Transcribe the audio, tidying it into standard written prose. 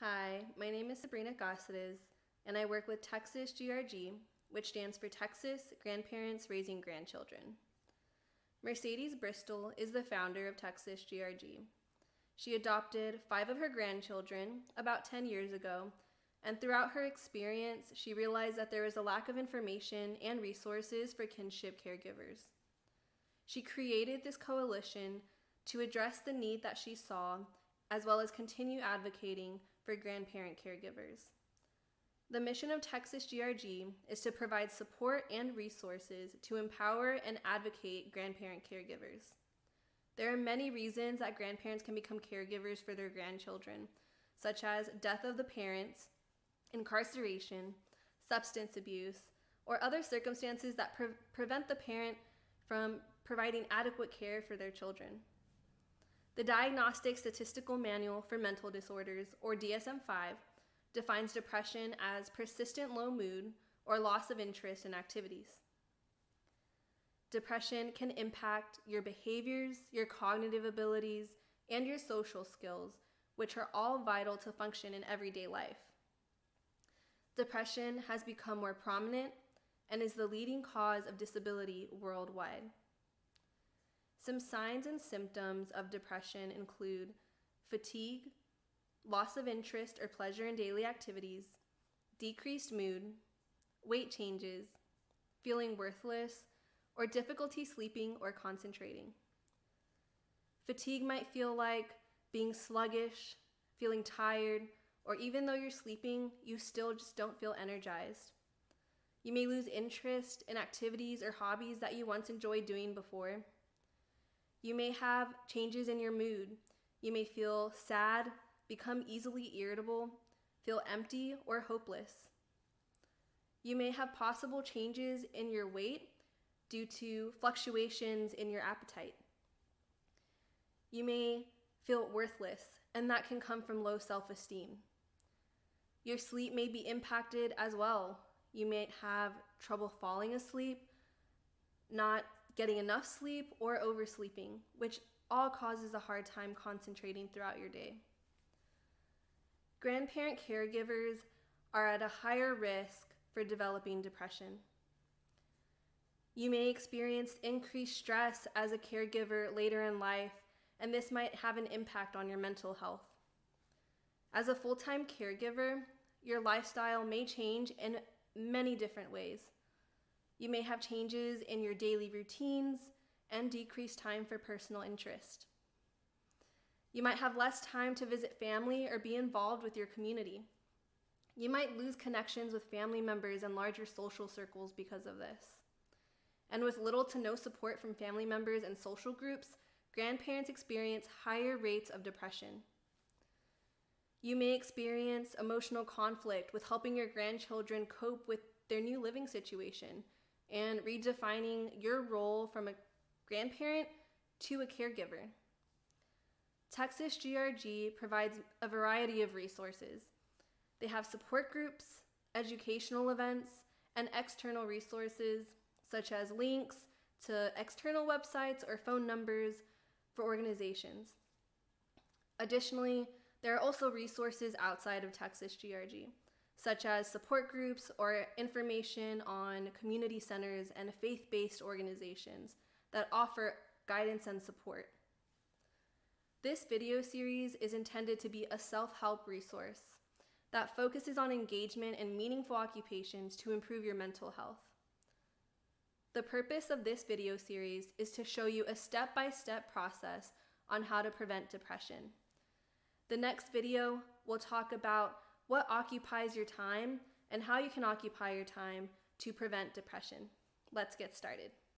Hi, my name is Sabrina Gossides, and I work with TXGRG, which stands for Texas Grandparents Raising Grandchildren. Mercedes Bristol is the founder of TXGRG. She adopted 5 of her grandchildren about 10 years ago, and throughout her experience, she realized that there was a lack of information and resources for kinship caregivers. She created this coalition to address the need that she saw, as well as continue advocating for grandparent caregivers. The mission of TXGRG is to provide support and resources to empower and advocate grandparent caregivers. There are many reasons that grandparents can become caregivers for their grandchildren, such as death of the parents, incarceration, substance abuse, or other circumstances that prevent the parent from providing adequate care for their children. The Diagnostic Statistical Manual for Mental Disorders, or DSM-5, defines depression as persistent low mood or loss of interest in activities. Depression can impact your behaviors, your cognitive abilities, and your social skills, which are all vital to function in everyday life. Depression has become more prominent and is the leading cause of disability worldwide. Some signs and symptoms of depression include fatigue, loss of interest or pleasure in daily activities, decreased mood, weight changes, feeling worthless, or difficulty sleeping or concentrating. Fatigue might feel like being sluggish, feeling tired, or even though you're sleeping, you still just don't feel energized. You may lose interest in activities or hobbies that you once enjoyed doing before. You may have changes in your mood. You may feel sad, become easily irritable, feel empty or hopeless. You may have possible changes in your weight due to fluctuations in your appetite. You may feel worthless, and that can come from low self-esteem. Your sleep may be impacted as well. You may have trouble falling asleep, not getting enough sleep, or oversleeping, which all causes a hard time concentrating throughout your day. Grandparent caregivers are at a higher risk for developing depression. You may experience increased stress as a caregiver later in life, and this might have an impact on your mental health. As a full-time caregiver, your lifestyle may change in many different ways. You may have changes in your daily routines and decreased time for personal interest. You might have less time to visit family or be involved with your community. You might lose connections with family members and larger social circles because of this. And with little to no support from family members and social groups, grandparents experience higher rates of depression. You may experience emotional conflict with helping your grandchildren cope with their new living situation and redefining your role from a grandparent to a caregiver. TXGRG provides a variety of resources. They have support groups, educational events, and external resources such as links to external websites or phone numbers for organizations. Additionally, there are also resources outside of TXGRG, such as support groups or information on community centers and faith-based organizations that offer guidance and support. This video series is intended to be a self-help resource that focuses on engagement in meaningful occupations to improve your mental health. The purpose of this video series is to show you a step-by-step process on how to prevent depression. The next video will talk about what occupies your time and how you can occupy your time to prevent depression. Let's get started.